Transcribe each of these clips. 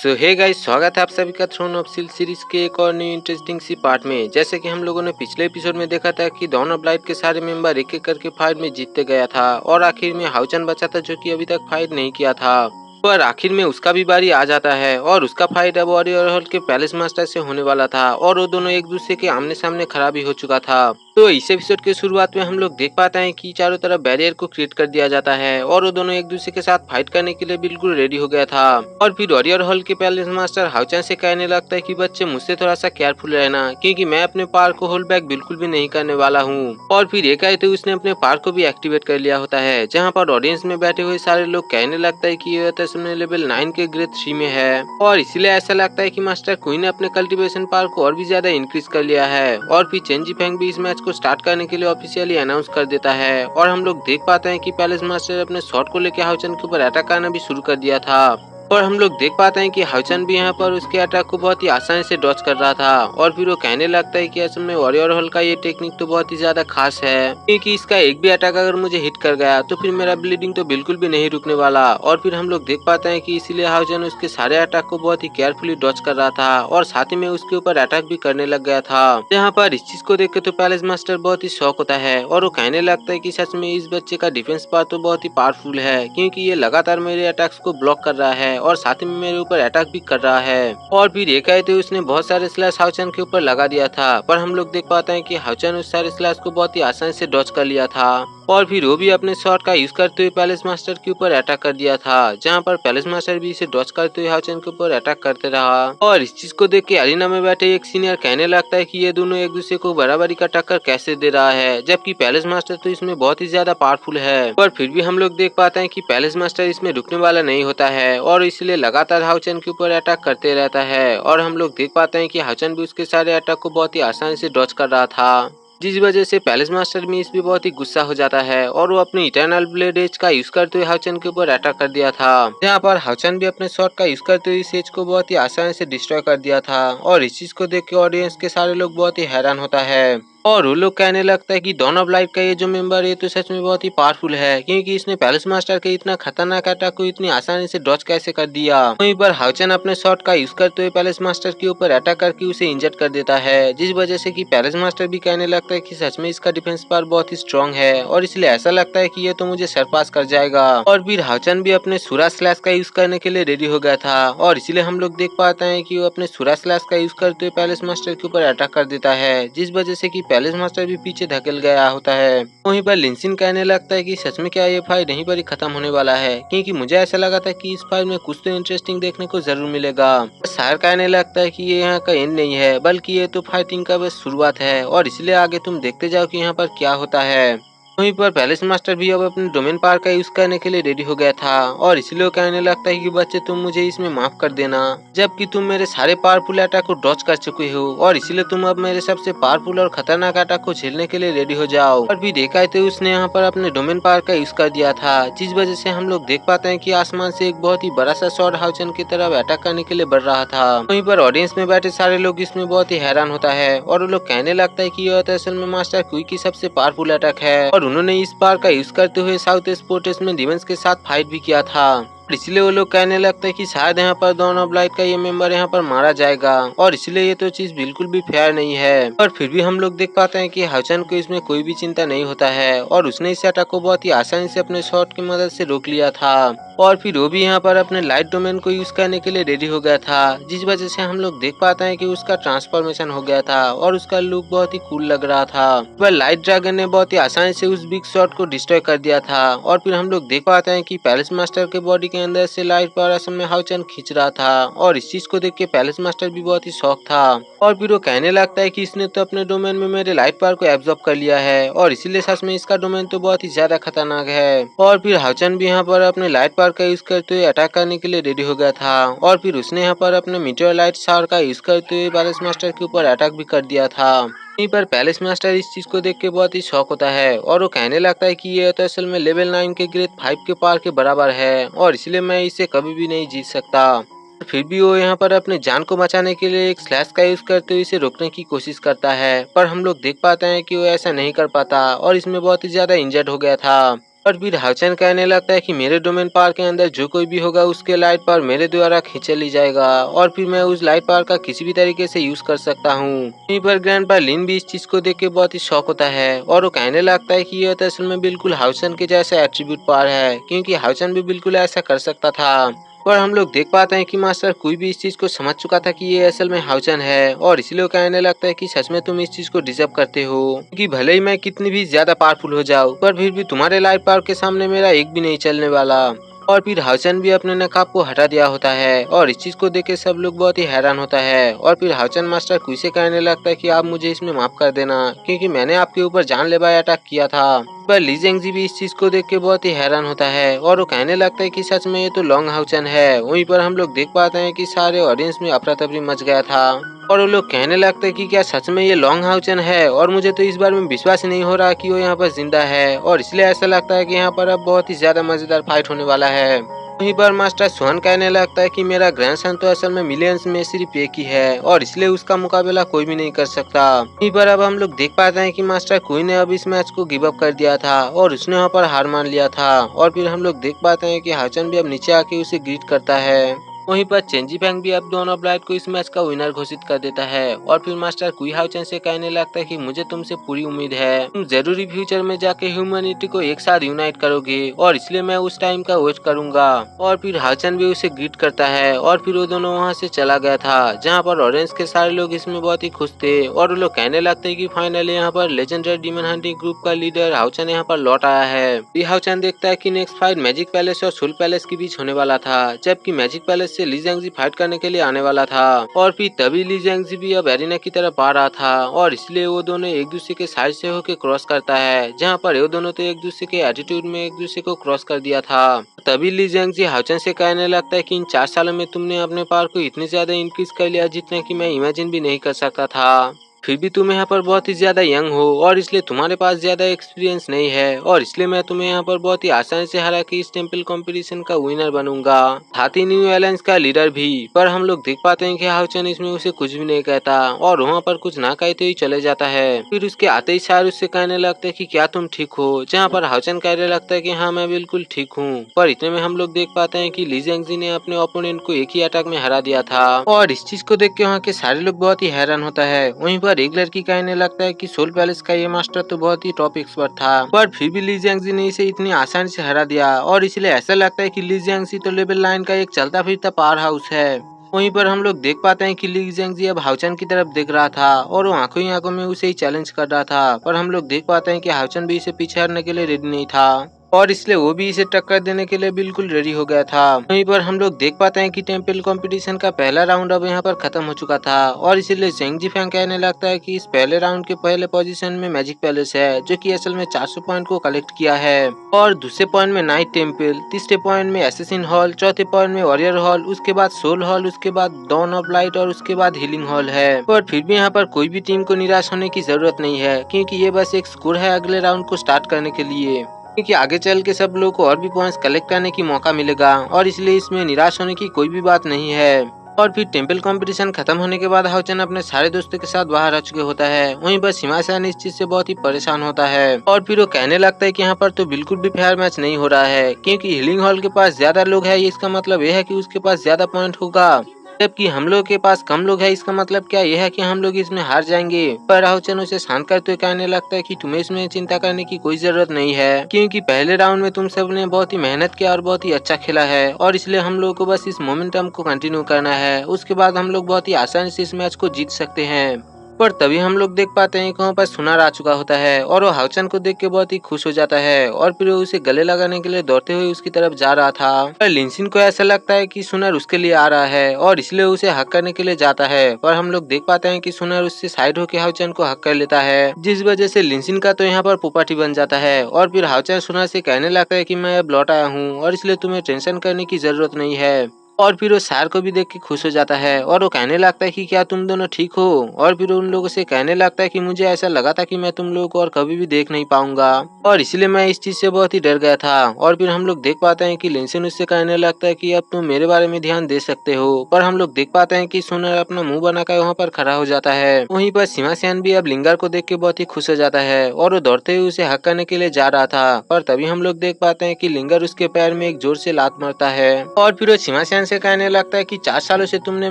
सो hey guys, स्वागत है आप सभी का थ्रोन ऑफ स्टील सीरीज के एक और न्यू इंटरेस्टिंग सी पार्ट में। जैसे कि हम लोगों ने पिछले एपिसोड में देखा था कि डॉन ऑफ लाइट के सारे मेंबर एक एक करके फाइट में जीतते गया था और आखिर में हाउचन बचा था जो कि अभी तक फाइट नहीं किया था। पर आखिर में उसका भी बारी आ जाता है और उसका फाइट अब वॉरियर हॉल के पैलेस मास्टर से होने वाला था और वो दोनों एक दूसरे के आमने सामने खड़ा भी हो चुका था। तो इस एपिसोड के शुरुआत में हम लोग देख पाते हैं कि चारों तरफ बैरियर को क्रिएट कर दिया जाता है और वो दोनों एक दूसरे के साथ फाइट करने के लिए बिल्कुल रेडी हो गया था। और फिर वॉरियर हॉल के पैलेस मास्टर हाउचन से कहने लगता है कि बच्चे मुझसे थोड़ा सा केयरफुल रहना, क्योंकि मैं अपने पावर को होल्ड बैक बिल्कुल भी नहीं करने वाला हूँ। और फिर एकाएक उसने अपने पावर को भी एक्टिवेट कर लिया होता है, जहाँ पर ऑडियंस में बैठे हुए सारे लोग कहने लगता है कि ये तस्वीर लेवल 9 के ग्रेड 3 में है और इसीलिए ऐसा लगता है कि मास्टर क्वीन ने अपने कल्टीवेशन पावर को और भी ज्यादा इंक्रीज कर लिया है। और फिर चेन जीफेंग भी इस मैच को स्टार्ट करने के लिए ऑफिशियली अनाउंस कर देता है और हम लोग देख पाते हैं कि पैलेस मास्टर अपने शॉट को लेकर हाउचन के ऊपर अटैक करना भी शुरू कर दिया था। और हम लोग देख पाते हैं कि हाउचन भी यहाँ पर उसके अटैक को बहुत ही आसानी से डॉच कर रहा था और फिर वो कहने लगता है कि असल में वॉरियर हॉल का ये टेक्निक तो बहुत ही ज्यादा खास है, क्योंकि इसका एक भी अटैक अगर मुझे हिट कर गया तो फिर मेरा ब्लीडिंग तो बिल्कुल भी नहीं रुकने वाला। और फिर हम लोग देख पाते हैं कि इसीलिए हाउचन उसके सारे अटैक को बहुत ही केयरफुली डॉच कर रहा था और साथ ही में उसके ऊपर अटैक भी करने लग गया था। यहाँ पर इस चीज को देख के तो पैलेस मास्टर बहुत ही शौक होता है और वो कहने लगता है कि सच में इस बच्चे का डिफेंस पावर तो बहुत ही पावरफुल है, क्योंकि ये लगातार मेरे अटैक्स को ब्लॉक कर रहा है और साथ ही में मेरे ऊपर अटैक भी कर रहा है। और फिर ये कहते उसने बहुत सारे स्लैश हाउचन के ऊपर लगा दिया था, पर हम लोग देख पाते हैं कि हाउचन उस सारे स्लैश को बहुत ही आसानी से डॉच कर लिया था और फिर वो भी अपने शॉट का यूज करते हुए पैलेस मास्टर के ऊपर अटैक कर दिया था, जहां पर पैलेस मास्टर भी इसे डॉच करते हुए हाउचन के ऊपर अटैक करते रहा। और इस चीज को देख के अरीना में बैठे एक सीनियर कहने लगता है कि ये दोनों एक दूसरे को बराबरी का टक्कर कैसे दे रहा है, जबकि पैलेस मास्टर तो इसमें बहुत ही ज्यादा पावरफुल है। पर फिर भी हम लोग देख पाते हैं कि पैलेस मास्टर इसमें रुकने वाला नहीं होता है और इसलिए लगातार हाउचन के ऊपर अटैक करते रहता है। और हम लोग देख पाते हैं कि हाउचन भी उसके सारे अटैक को बहुत ही आसानी से डॉच कर रहा था, जिस वजह से पैलेस मास्टर भी इस पे बहुत ही गुस्सा हो जाता है और वो अपने इटर्नल ब्लेड एज का यूज करते हुए हाउचन के ऊपर अटैक कर दिया था। यहाँ पर हाउचन भी अपने शॉट का यूज करते हुए इस एज को बहुत ही आसानी से डिस्ट्रॉय कर दिया था और इस चीज को देख के ऑडियंस के सारे लोग बहुत ही हैरान होता है और वो लोग कहने लगता है कि डॉन ऑफ लाइट का ये जो मेंबर है तो सच में बहुत ही पावरफुल है, क्योंकि इसने पैलेस मास्टर के इतना खतरनाक अटैक को इतनी आसानी से डॉच कैसे कर दिया। वहीं पर हाउचन अपने शॉट का यूज करते हुए पैलेस मास्टर के ऊपर अटैक करके उसे इंजर्ड कर देता है, जिस वजह से कि पैलेस मास्टर भी कहने लगता है कि सच में इसका डिफेंस पावर बहुत ही स्ट्रॉन्ग है और इसलिए ऐसा लगता है कि ये तो मुझे सरपास कर जाएगा। और फिर हाउचन भी अपने सुरा स्लैश का यूज करने के लिए रेडी हो गया था और इसीलिए हम लोग देख पाते हैं कि वो अपने सुरा स्लैश का यूज करते हुए पैलेस मास्टर के ऊपर अटैक कर देता है, जिस वजह से कि पैलेस मास्टर भी पीछे धकेल गया होता है। वहीं पर लिंसिन कहने लगता है कि सच में क्या ये फाइट यहीं पर ही खत्म होने वाला है, क्योंकि मुझे ऐसा लगा था कि इस फाइट में कुछ तो इंटरेस्टिंग देखने को जरूर मिलेगा। सार कहने लगता है कि ये यहाँ का एंड नहीं है, बल्कि ये तो फाइटिंग का बस शुरुआत है और इसलिए आगे तुम देखते जाओ कि यहाँ पर क्या होता है। वहीं पर पैलेस मास्टर भी अब अपने डोमेन पावर का यूज करने के लिए रेडी हो गया था और इसलिए वो कहने लगता है कि बच्चे तुम मुझे इसमें माफ कर देना, जबकि तुम मेरे सारे पावरफुल अटैक को डॉच कर चुके हो और इसीलिए तुम अब मेरे सबसे पावरफुल और खतरनाक अटैक को झेलने के लिए रेडी हो जाओ। और भी देखा तो उसने यहाँ पर अपने डोमेन पावर का यूज कर दिया था, जिस वजह से हम लोग देख पाते हैं कि आसमान से एक बहुत ही बड़ा सा शॉट हाउचन की तरफ अटैक करने के लिए बढ़ रहा था। वहीं पर ऑडियंस में बैठे सारे लोग इसमें बहुत ही हैरान होता है और वो लोग कहने लगता है कि यह तो असल में मास्टर क्वी की सबसे पावरफुल अटैक है और उन्होंने इस पावर का यूज करते हुए साउथ स्पोर्ट्स में डिफेंस के साथ फाइट भी किया था। इसलिए वो लोग कहने लगते हैं कि शायद यहाँ पर डॉन ऑफ लाइट का ये मेंबर यहाँ पर मारा जाएगा और इसलिए ये तो चीज बिल्कुल भी फेयर नहीं है। और फिर भी हम लोग देख पाते हैं कि हाउचन को इसमें कोई भी चिंता नहीं होता है और उसने इस अटैक को बहुत ही आसानी से अपने शॉट की मदद से रोक लिया था और फिर वो भी यहाँ पर अपने लाइट डोमेन को यूज करने के लिए रेडी हो गया था, जिस वजह से हम लोग देख पाते हैं कि उसका ट्रांसफॉर्मेशन हो गया था और उसका लुक बहुत ही कूल लग रहा था। वह लाइट ड्रैगन ने बहुत ही आसानी से उस बिग शॉट को डिस्ट्रॉय कर दिया था और फिर हम लोग देख पाते हैं कि पैलेस मास्टर के बॉडी के अंदर से लाइट पावर असल में हाउचन खींच रहा था और इस चीज को देख के पैलेस मास्टर भी बहुत ही शौक था और फिर वो कहने लगता है कि इसने तो अपने डोमेन में मेरे लाइट पावर को एब्जॉर्ब कर लिया है और इसीलिए सच में इसका डोमेन तो बहुत ही ज्यादा खतरनाक है। और फिर हाउचन भी यहाँ पर अपने लाइट पावर का यूज करते हुए अटैक करने के लिए रेडी हो गया था और फिर उसने यहाँ पर अपने मीटेओराइट शावर का यूज करते हुए पैलेस मास्टर के ऊपर अटैक भी कर दिया था। वहीं पर पैलेस मास्टर इस चीज को देख के बहुत ही शौक होता है और वो कहने लगता है कि ये तो असल में लेवल 9 के ग्रेड 5 के पावर के बराबर है और इसलिए मैं इसे कभी भी नहीं जीत सकता। फिर भी वो यहाँ पर अपने जान को बचाने के लिए एक स्लैश का यूज करते हुए इसे रोकने की कोशिश करता है, पर हम लोग देख पाते हैं कि वो ऐसा नहीं कर पाता और इसमें बहुत ही ज्यादा इंजर्ड हो गया था। और फिर हाउचन कहने लगता है कि मेरे डोमेन पावर के अंदर जो कोई भी होगा उसके लाइट पावर मेरे द्वारा खींचा ली जाएगा और फिर मैं उस लाइट पावर का किसी भी तरीके से यूज कर सकता हूँ। वहीं पर ग्रैंडपा लिन भी इस चीज को देख के बहुत ही शौक होता है और वो कहने लगता है कि यह तो असल में बिल्कुल हाउचन के जैसा एट्रीब्यूट पावर है, क्योंकि हाउचन भी बिल्कुल ऐसा कर सकता था। पर हम लोग देख पाते हैं कि मास्टर कोई भी इस चीज को समझ चुका था कि ये असल में हाउचन है और इसलिए वो कहने लगता है कि सच में तुम इस चीज को डिजर्व करते हो, क्योंकि भले ही मैं कितनी भी ज्यादा पावरफुल हो जाऊं पर फिर भी तुम्हारे लाइट पावर के सामने मेरा एक भी नहीं चलने वाला। और फिर हाउचन भी अपने नकाब को हटा दिया होता है और इस चीज को देख के सब लोग बहुत ही हैरान होता है। और फिर हाउचन मास्टर कुई से कहने लगता है कि आप मुझे इसमें माफ कर देना, क्योंकि मैंने आपके ऊपर जानलेवा अटैक किया था। पर ली जेंगजी भी इस चीज को देख के बहुत ही हैरान होता है और वो कहने लगता है कि सच में ये तो लॉन्ग हाउचन है। वहीं पर हम लोग देख पाते हैं कि सारे ऑडियंस में अफरा तफरी मच गया था और वो लोग कहने लगते हैं कि क्या सच में ये लॉन्ग हाउचन है, और मुझे तो इस बार में विश्वास ही नहीं हो रहा कि वो यहाँ पर जिंदा है और इसलिए ऐसा लगता है कि यहाँ पर अब बहुत ही ज्यादा मजेदार फाइट होने वाला है। वहीं पर मास्टर सुहान कहने लगता है कि मेरा ग्रैंडसन तो असल में मिलियंस में सिर्फ एक ही है और इसलिए उसका मुकाबला कोई भी नहीं कर सकता। वहीं पर अब हम लोग देख पाते हैं कि मास्टर कुई ने अब इस मैच को गिव अप कर दिया था और उसने वहाँ पर हार मान लिया था। और फिर हम लोग देख पाते हैं कि हाचन भी अब नीचे आके उसे ग्रीट करता है। वहीं पर चेंजी फैंग भी अब दोनों ब्लाइट को इस मैच का विनर घोषित कर देता है और फिर मास्टर कुई हाउचन से कहने लगता है कि मुझे तुमसे पूरी उम्मीद है, तुम जरूरी फ्यूचर में जाके ह्यूमैनिटी को एक साथ यूनाइट करोगे और इसलिए मैं उस टाइम का वेट करूंगा। और फिर हाउचन भी उसे ग्रीट करता है और फिर वो दोनों वहाँ से चला गया था, जहाँ पर ऑरेंज के सारे लोग इसमें बहुत ही खुश थे और वो लोग कहने लगते हैं कि फाइनली यहाँ पर लेजेंडरी डीमन हंटिंग ग्रुप का लीडर हाउचन यहाँ पर लौट आया है। ये हाउचन देखता है कि नेक्स्ट फाइट मैजिक पैलेस और सोल पैलेस के बीच होने वाला था, जबकि मैजिक पैलेस से ली जेंगजी फाइट करने के लिए आने वाला था। और फिर तभी ली जेंगजी भी अब एरिना की तरफ आ रहा था और इसलिए वो दोनों एक दूसरे के साइड से होकर क्रॉस करता है, जहाँ पर वो दोनों तो एक दूसरे के एटीट्यूड में एक दूसरे को क्रॉस कर दिया था। तभी ली जेंगजी हाउचन से कहने लगता है कि इन 4 सालों में तुमने अपने पावर को इतनी ज्यादा इंक्रीज कर लिया जितना कि मैं इमेजिन भी नहीं कर सकता था। फिर भी तुम यहाँ पर बहुत ही ज्यादा यंग हो और इसलिए तुम्हारे पास ज्यादा एक्सपीरियंस नहीं है और इसलिए मैं तुम्हें यहाँ पर बहुत ही आसानी से हरा के इस टेम्पल कंपटीशन का विनर बनूंगा, साथ ही न्यू अलायंस का लीडर भी। पर हम लोग देख पाते हैं कि हाउचन इसमें उसे कुछ भी नहीं कहता और वहाँ पर कुछ ना कहते ही चले जाता है। फिर उसके आते ही सारे उससे कहने लगते हैं कि क्या तुम ठीक हो, जहाँ पर हाउचन कहने लगता है कि हाँ मैं बिल्कुल ठीक हूँ। पर इतने में हम लोग देख पाते हैं कि ली जेंगजी ने अपने ओपोनेंट को एक ही अटैक में हरा दिया था और इस चीज को देख के वहाँ के सारे लोग बहुत ही हैरान होता है। वहीं पर एक लड़की कहने लगता है कि सोल पैलेस का ये मास्टर तो बहुत ही टॉप एक्सपर्ट था, पर फिर भी ली जियांगजी ने इसे इतनी आसानी से हरा दिया और इसलिए ऐसा लगता है कि ली जियांगजी तो लेवल 9 का एक चलता फिरता पावर हाउस है। वहीं पर हम लोग देख पाते हैं कि ली जियांगजी अब हाउचन की तरफ देख रहा था और वो आंखों ही आंखों में उसे ही चैलेंज कर रहा था, पर हम लोग देख पाते हैं कि हाउचन भी इसे पीछे हटने के लिए रेडी नहीं था और इसलिए वो भी इसे टक्कर देने के लिए बिल्कुल रेडी हो गया था। वहीं पर हम लोग देख पाते हैं कि टेम्पल कंपटीशन का पहला राउंड अब यहाँ पर खत्म हो चुका था और इसीलिए जेंगजी फैंग कहने लगता है कि इस पहले राउंड के पहले पोजीशन में मैजिक पैलेस है, जो कि असल में 400 पॉइंट को कलेक्ट किया है, और दूसरे पॉइंट में नाइट टेम्पल, तीसरे पॉइंट में एसेसिन हॉल, चौथे पॉइंट में वॉरियर हॉल, उसके बाद सोल हॉल, उसके बाद डॉन ऑफ लाइट और उसके बाद हीलिंग हॉल है। पर फिर भी यहाँ पर कोई भी टीम को निराश होने की जरूरत नहीं है, क्योंकि ये बस एक स्कोर है अगले राउंड को स्टार्ट करने के लिए, क्योंकि आगे चल के सब लोगों को और भी पॉइंट्स कलेक्ट करने की मौका मिलेगा और इसलिए इसमें निराश होने की कोई भी बात नहीं है। और फिर टेम्पल कंपटीशन खत्म होने के बाद हाउचन अपने सारे दोस्तों के साथ बाहर आ चुके होता है। वहीं बस हिमाशन इस चीज से बहुत ही परेशान होता है और फिर वो कहने लगता है कि यहाँ पर तो बिल्कुल भी फेयर मैच नहीं हो रहा है, क्योंकि हीलिंग हॉल के पास ज्यादा लोग है, इसका मतलब यह है कि उसके पास ज्यादा पॉइंट होगा, जबकि हम लोग के पास कम लोग हैं, इसका मतलब क्या यह है कि हम लोग इसमें हार जाएंगे। पर हाउचन उसे शांत करते हुए कहने लगता है कि तुम्हें इसमें चिंता करने की कोई जरूरत नहीं है, क्योंकि पहले राउंड में तुम सब ने बहुत ही मेहनत किया और बहुत ही अच्छा खेला है और इसलिए हम लोग को बस इस मोमेंटम को कंटिन्यू करना है, उसके बाद हम लोग बहुत ही आसानी से इस मैच को जीत सकते हैं। पर तभी हम लोग देख पाते हैं कि वहाँ पर सुनार आ चुका होता है और वो हाउचन को देख के बहुत ही खुश हो जाता है और फिर वो उसे गले लगाने के लिए दौड़ते हुए उसकी तरफ जा रहा था। पर लिनसिन को ऐसा लगता है कि सुनार उसके लिए आ रहा है और इसलिए उसे हक करने के लिए जाता है, पर हम लोग देख पाते हैं कि सुनार उससे साइड होकर हाउचन को हक कर लेता है, जिस वजह से लिनसिन का तो यहाँ पर पोपाटी बन जाता है। और फिर हाउचन सुनार से कहने लगता है कि मैं अब लौट आया हूँ और इसलिए तुम्हें टेंशन करने की जरूरत नहीं है। और फिर वो सार को भी देख के खुश हो जाता है और वो कहने लगता है कि क्या तुम दोनों ठीक हो। और फिर वो उन लोगों से कहने लगता है कि मुझे ऐसा लगा था कि मैं तुम लोगों को और कभी भी देख नहीं पाऊंगा और इसलिए मैं इस चीज से बहुत ही डर गया था। और फिर हम लोग देख पाते हैं कि लिंसन उससे कहने लगता है कि अब तुम मेरे बारे में ध्यान दे सकते हो। पर हम लोग देख पाते हैं कि सोनर अपना मुंह बनाकर वहाँ पर खड़ा हो जाता है। वहीं पर सिमासियान भी अब लिंगर को देख के बहुत ही खुश हो जाता है और वो दौड़ते हुए उसे हक करने के लिए जा रहा था। पर तभी हम लोग देख पाते हैं कि लिंगर उसके पैर में एक जोर से लात मारता है और फिर वो सिमासियान से कहने लगता है कि 4 सालों से तुमने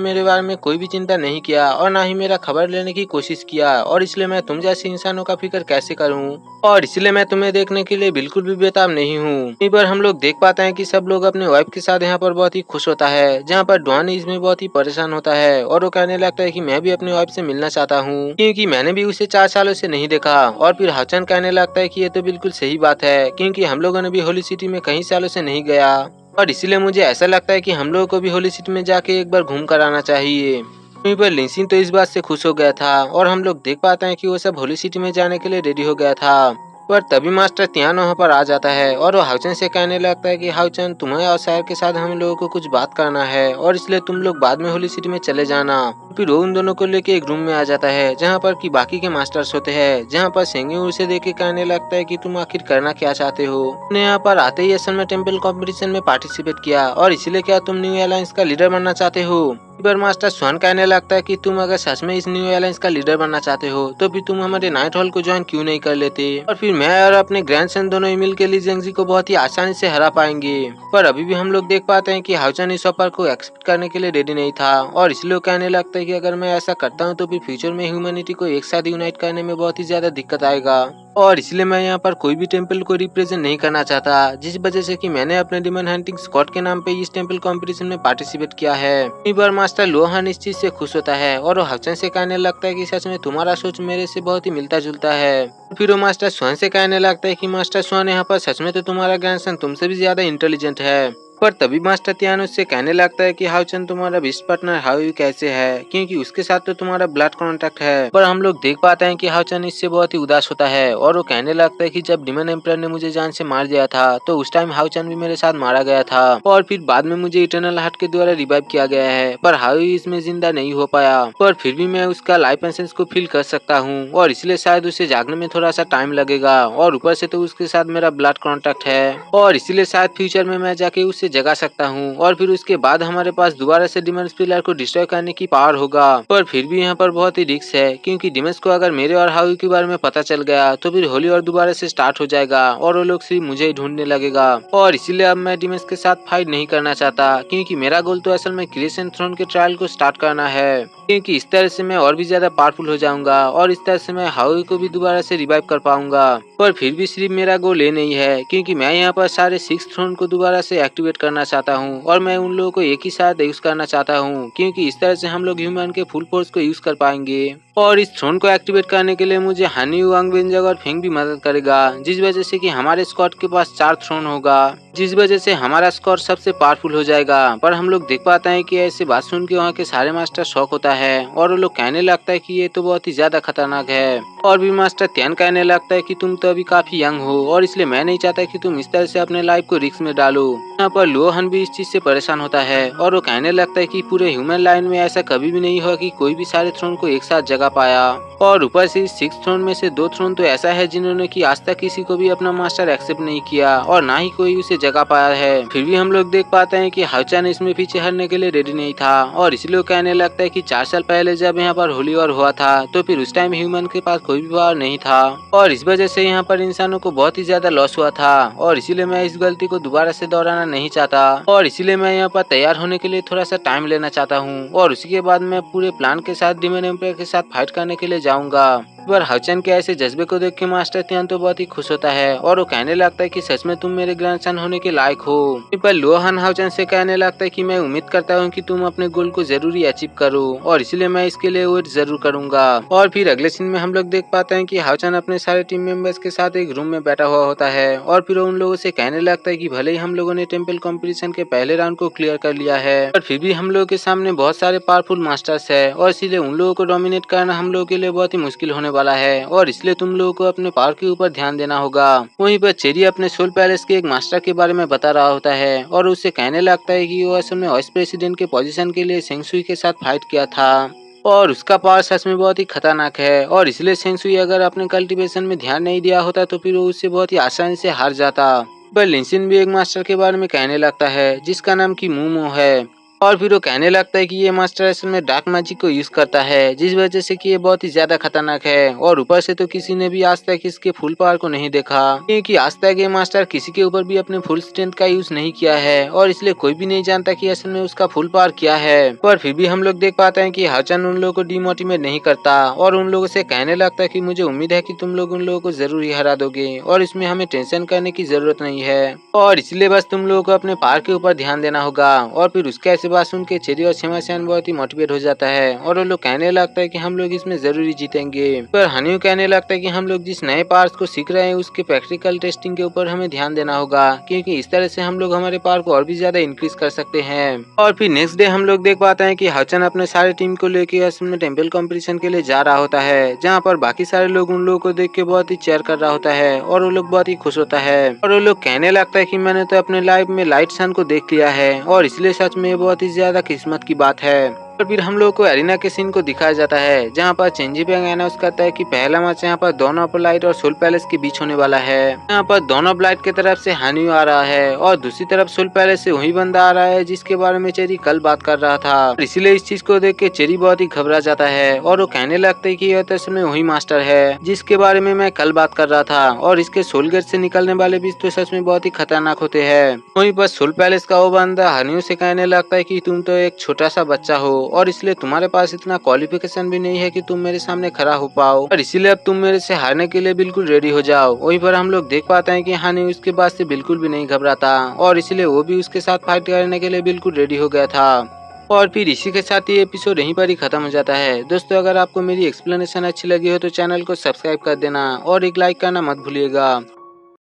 मेरे बारे में कोई भी चिंता नहीं किया और ना ही मेरा खबर लेने की कोशिश किया और इसलिए मैं तुम जैसे इंसानों का फिक्र कैसे करूं और इसलिए मैं तुम्हें देखने के लिए बिल्कुल भी बेताब नहीं हूँ। यहीं पर हम लोग देख पाते हैं कि सब लोग अपने वाइफ के साथ यहाँ पर बहुत ही खुश होता है, जहाँ पर डॉन इसमें बहुत ही परेशान होता है और वो कहने लगता है कि मैं भी अपनी वाइफ से मिलना चाहता हूँ क्योंकि मैंने भी उसे 4 सालों से नहीं देखा। और फिर हाचन कहने लगता है कि ये तो बिल्कुल सही बात है क्योंकि हम लोगों ने भी होली सिटी में कई सालों से नहीं गया और इसीलिए मुझे ऐसा लगता है कि हम लोगों को भी होली सिटी में जाके एक बार घूम कर आना चाहिए। वहीं पर लिंसिन तो इस बात से खुश हो गया था और हम लोग देख पाते हैं कि वो सब होली सिटी में जाने के लिए रेडी हो गया था। पर तभी मास्टर तियान वहाँ पर आ जाता है और वो हाउचन से कहने लगता है कि हाउचन तुम्हें और शायर के साथ हम लोगों को कुछ बात करना है और इसलिए तुम लोग बाद में होली सिटी में चले जाना। फिर वो उन दोनों को लेके एक रूम में आ जाता है जहाँ पर कि बाकी के मास्टर्स होते हैं, जहाँ पर सेंगी उसे देख के कहने लगता है कि तुम आखिर करना क्या चाहते हो। तुमने यहाँ पर आते ही असल में टेम्पल कॉम्पिटिशन में पार्टिसिपेट किया और इसीलिए क्या तुम न्यू अलायंस का लीडर बनना चाहते हो। पर मास्टर स्वान कहने लगता है कि तुम अगर सच में इस न्यू एलायंस का लीडर बनना चाहते हो तो फिर तुम हमारे नाइट हॉल को ज्वाइन क्यों नहीं कर लेते और फिर मैं और अपने ग्रैंडसन दोनों ही मिल के ली जेंगजी को बहुत ही आसानी से हरा पाएंगे। पर अभी भी हम लोग देख पाते हैं कि हाउचन इस ऑफर को एक्सेप्ट करने के लिए रेडी नहीं था और इसलिए कहने लगता है कि अगर मैं ऐसा करता हूँ तो फिर फ्यूचर में ह्यूमैनिटी को एक साथ यूनाइट करने में बहुत ही ज्यादा दिक्कत आएगा और इसलिए मैं यहाँ पर कोई भी टेम्पल को रिप्रेजेंट नहीं करना चाहता, जिस वजह से कि मैंने अपने डिमन हंटिंग स्क्वाड के नाम पे इस टेम्पल कंपटीशन में पार्टिसिपेट किया है। कई बार मास्टर लोहान इस चीज से खुश होता है और वो हाउचन से कहने लगता है कि सच में तुम्हारा सोच मेरे से बहुत ही मिलता जुलता है। फिर वो मास्टर स्वान से कहने लगता है कि मास्टर स्वान यहाँ पर सच में तो तुम्हारा ग्रैंडसन तुमसे भी ज्यादा इंटेलिजेंट है। पर तभी मास्टर त्यान उससे कहने लगता है कि हाउचन तुम्हारा बेस्ट पार्टनर हाउ कैसे है क्योंकि उसके साथ तो तुम्हारा ब्लड कॉन्टेक्ट है। पर हम लोग देख पाते हैं कि हाउचन इससे बहुत ही उदास होता है और वो कहने लगता है कि जब डिमन एम्परर ने मुझे जान से मार दिया था तो उस टाइम हाउचन भी मेरे साथ मारा गया था और फिर बाद में मुझे इटर्नल हार्ट के द्वारा रिवाइव किया गया है, पर हाउ इसमें जिंदा नहीं हो पाया। पर फिर भी मैं उसका लाइफ एसेंस को फील कर सकता हूँ और इसलिए शायद उसे जागने में थोड़ा सा टाइम लगेगा और ऊपर से तो उसके साथ मेरा ब्लड कॉन्टेक्ट है और इसीलिए शायद फ्यूचर में मैं जाके उसे जगा सकता हूँ और फिर उसके बाद हमारे पास दोबारा से डिमंस पिलर को डिस्ट्रॉय करने की पावर होगा। पर फिर भी यहाँ पर बहुत ही रिस्क है क्योंकि डिमंस को अगर मेरे और हाउ के बारे में पता चल गया तो फिर होली और दोबारा से स्टार्ट हो जाएगा और वो लोग सिर्फ मुझे ही ढूंढने लगेगा और इसीलिए अब मैं डिमंस के साथ फाइट नहीं करना चाहता क्योंकि मेरा गोल तो असल में क्रिएशन थ्रोन के ट्रायल को स्टार्ट करना है क्योंकि इस तरह से मैं और भी ज्यादा पावरफुल हो जाऊंगा और इस तरह से मैं हाउ को भी दोबारा से रिवाइव कर पाऊंगा। पर फिर भी सिर्फ मेरा गोल ये नहीं है क्योंकि मैं यहाँ पर सारे 6 थ्रोन को दोबारा से एक्टिवेट करना चाहता हूँ और मैं उन लोगों को एक ही साथ यूज करना चाहता हूँ क्योंकि इस तरह से हम लोग ह्यूमन के फुल फोर्स को यूज कर पाएंगे और इस थ्रोन को एक्टिवेट करने के लिए मुझे हानी वांग बेंजग और फिंग भी मदद करेगा, जिस वजह से कि हमारे स्क्वाड के पास 4 थ्रोन होगा, जिस वजह से हमारा स्क्वाड सबसे पावरफुल हो जाएगा। पर हम लोग देख पाते हैं कि ऐसे बात सुन के वहाँ के सारे मास्टर शॉक होता है और वो लोग कहने लगता है कि ये तो बहुत ही ज्यादा खतरनाक है और भी मास्टर त्यान कहने लगता है कि तुम तो अभी काफी यंग हो और इसलिए मैं नहीं चाहता कि तुम इस तरह से अपने लाइफ को रिस्क में डालो। यहाँ पर लोहन भी इस चीज से परेशान होता है और वो कहने लगता है कि पूरे ह्यूमन लाइन में ऐसा कभी भी नहीं हुआ कि कोई भी सारे थ्रोन को एक साथ जगा पाया और ऊपर से 6 थ्रोन में से 2 थ्रोन तो ऐसा है जिन्होंने कि आज तक किसी को भी अपना मास्टर एक्सेप्ट नहीं किया और ना ही कोई उसे जगा पाया है। फिर भी हम लोग देख पाते हैं कि हाउचन इसमें पीछे हटने के लिए रेडी नहीं था और इसलिए वो कहने लगता है कि 4 साल पहले जब यहाँ पर होली वॉर हुआ था तो फिर उस टाइम ह्यूमन के पास कोई भी पावर नहीं था और इस वजह से यहाँ पर इंसानों को बहुत ही ज्यादा लॉस हुआ था और इसीलिए मैं इस गलती को दोबारा से दोहराना नहीं चाहता और इसीलिए मैं यहाँ पर तैयार होने के लिए थोड़ा सा टाइम लेना चाहता हूँ और उसी के बाद मैं पूरे प्लान के साथ डिमन एम्पायर के साथ फाइट करने के लिए जाऊंगा। पर हाउचन के ऐसे जज्बे को देख के मास्टर त्यान तो बहुत ही खुश होता है और वो कहने लगता है कि सच में तुम मेरे ग्रैंडसन होने के लायक हो। पर लोहान हाउचन से कहने लगता है कि मैं उम्मीद करता हूँ कि तुम अपने गोल को जरूरी अचीव करो और इसलिए मैं इसके लिए वेट जरूर करूंगा। और फिर अगले सीन में हम लोग देख पाते हैं कि हाउचन अपने सारे टीम मेंबर्स के साथ एक रूम में बैठा हुआ होता है और फिर उन लोगों से कहने लगता है कि भले ही हम लोगों ने टेम्पल कॉम्पिटिशन के पहले राउंड को क्लियर कर लिया है पर फिर भी हम लोगों के सामने बहुत सारे पावरफुल मास्टर्स है और इसीलिए उन लोगों को डोमिनेट करना हम लोगों के लिए बहुत ही मुश्किल होने वाला है और इसलिए तुम लोगों को अपने पावर के ऊपर ध्यान देना होगा। वहीं पर चेरी अपने सोल पैलेस के एक मास्टर के बारे में बता रहा होता है और उसे कहने लगता है कि वो असल में वाइस प्रेसिडेंट के पोजीशन के लिए सेंगसुई के साथ फाइट किया था और उसका पावर सच में बहुत ही खतरनाक है और इसलिए सेंगसुई अगर अपने कल्टीवेशन में ध्यान नहीं दिया होता तो फिर वो उससे बहुत ही आसानी से हार जाता। पर लिंसिन भी एक मास्टर के बारे में कहने लगता है जिसका नाम की मूमो है और फिर वो कहने लगता है कि ये मास्टर असल में डार्क मैजिक को यूज करता है जिस वजह से कि ये बहुत ही ज्यादा खतरनाक है और ऊपर से तो किसी ने भी आज तक इसके फुल पावर को नहीं देखा क्योंकि आज तक ये मास्टर किसी के ऊपर भी अपने फुल स्ट्रेंथ का यूज नहीं किया है और इसलिए कोई भी नहीं जानता कि असल में उसका फुल पावर क्या है। पर फिर भी हम लोग देख पाते हैं कि हाचन उन लोगों को डिमोटिवेट नहीं करता और उन लोगों से कहने लगता है कि मुझे उम्मीद है कि तुम लोग उन लोगों को जरूर ही हरा दोगे और इसमें हमें टेंशन करने की जरूरत नहीं है और इसलिए बस तुम लोगों को अपने पावर के ऊपर ध्यान देना होगा। और फिर उसके ऐसे बात सुन के चेरी और शिमाशियान बहुत ही मोटिवेट हो जाता है और वो लोग कहने लगता है कि हम लोग इसमें जरूरी जीतेंगे। पर हानियो कहने लगता है कि हम लोग जिस नए पावर्स को सीख रहे हैं उसके प्रैक्टिकल टेस्टिंग के ऊपर हमें ध्यान देना होगा क्योंकि इस तरह से हम लोग हमारे पावर को और भी ज्यादा इंक्रीज कर सकते हैं। और फिर नेक्स्ट डे हम लोग देख पाते हैं कि हाचन अपने सारे टीम को लेकर असल में टेम्पल कॉम्पिटिशन के लिए जा रहा होता है जहाँ पर बाकी सारे लोग उन लोगों को देख के बहुत ही चेयर कर रहा होता है और वो लोग बहुत ही खुश होता है और वो लोग कहने लगता है कि मैंने तो अपने लाइफ में लाइट सन को देख लिया है और इसलिए सच में बहुत ही ज्यादा किस्मत की बात है। और फिर हम लोग को एरिना के सीन को दिखाया जाता है जहाँ पर चेंजी पेंग अनाउंस करता है कि पहला मैच यहाँ पर दोनों अपर लाइट और सोल पैलेस के बीच होने वाला है। यहाँ पर दोनों लाइट की तरफ से हानियो आ रहा है और दूसरी तरफ सोल पैलेस से वही बंदा आ रहा है जिसके बारे में चेरी कल बात कर रहा था। इसलिए इस चीज को देख के चेरी बहुत ही घबरा जाता है और वो कहने लगता है कि यह तो असल में वही मास्टर है जिसके बारे में मैं कल बात कर रहा था और इसके सोल गेट से निकलने वाले बीच तो सच में बहुत ही खतरनाक होते हैं। वहीं पर सोल पैलेस का वो बंदा हानियो से कहने लगता है कि तुम तो एक छोटा सा बच्चा हो और इसलिए तुम्हारे पास इतना क्वालिफिकेशन भी नहीं है कि तुम मेरे सामने खड़ा हो पाओ और इसीलिए अब तुम मेरे से हारने के लिए बिल्कुल रेडी हो जाओ। वहीं पर हम लोग देख पाते हैं कि हानि उसके बाद से बिल्कुल भी नहीं घबराता और इसलिए वो भी उसके साथ फाइट करने के लिए बिल्कुल रेडी हो गया था। और फिर इसी के साथ ये एपिसोड यहीं पर ही खत्म हो जाता है। दोस्तों अगर आपको मेरी एक्सप्लेनेशन अच्छी लगी हो तो चैनल को सब्सक्राइब कर देना और एक लाइक करना मत भूलिएगा।